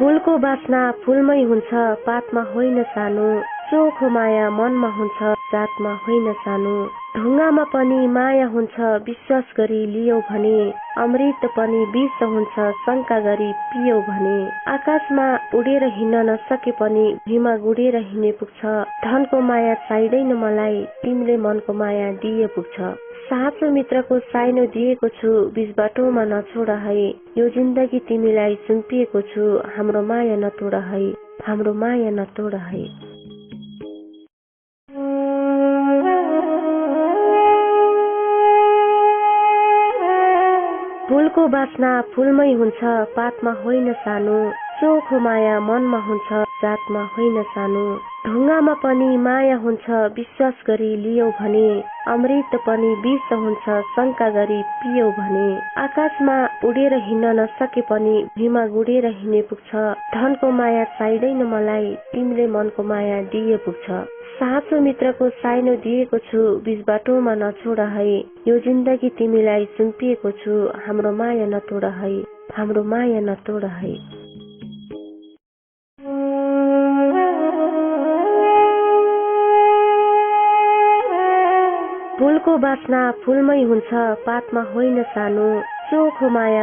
फूलको बास्ना फूलमै हुन्छ, पातमा होइन सानो। चोखो माया मनमा हुन्छ, जातमा होइन सानो। ढुङ्गामा पनि माया हुन्छ, विश्वास गरी लियो भने। अमृत पनि विष हुन्छ, शङ्का गरी पियो भने। आकाशमा उडेर हिँड्न नसके पनि भुइँमा गुडेर हिँड्ने पुग्छ। धनको माया चाहिँदैन मलाई, तिमीले मनको माया दिए पुग्छ। साँचो मित्रको साइनो दिएको छु, बीच बाटोमा नछोड है। यो जिन्दगी तिमीलाई सुम्पिएको छु, हाम्रो माया नतोड है, हाम्रो माया नतोड है। फूलको बास्ना फूलमै हुन्छ, पातमा होइन सानो। चोखो माया मनमा हुन्छ, जातमा होइन सानो। ढुङ्गामा पनि माया हुन्छ, विश्वास गरी लियो भने। अमृत पनि विष हुन्छ, शङ्का गरी पियो भने। आकाशमा उडेर हिँड्न नसके पनि भुइँमा गुडेर हिँड्ने पुग्छ। धनको माया चाहिँदैन मलाई, तिमीले मनको माया दिए पुग्छ। साँचो मित्रको साइनो दिएको छु, बीच बाटोमा नछोड है। यो जिन्दगी तिमीलाई सुम्पिएको छु, हाम्रो माया नतोड है, हाम्रो माया नतोड है। फूलको बास्ना फूलमै हुन्छ, पातमा होइन सानो। चोखो माया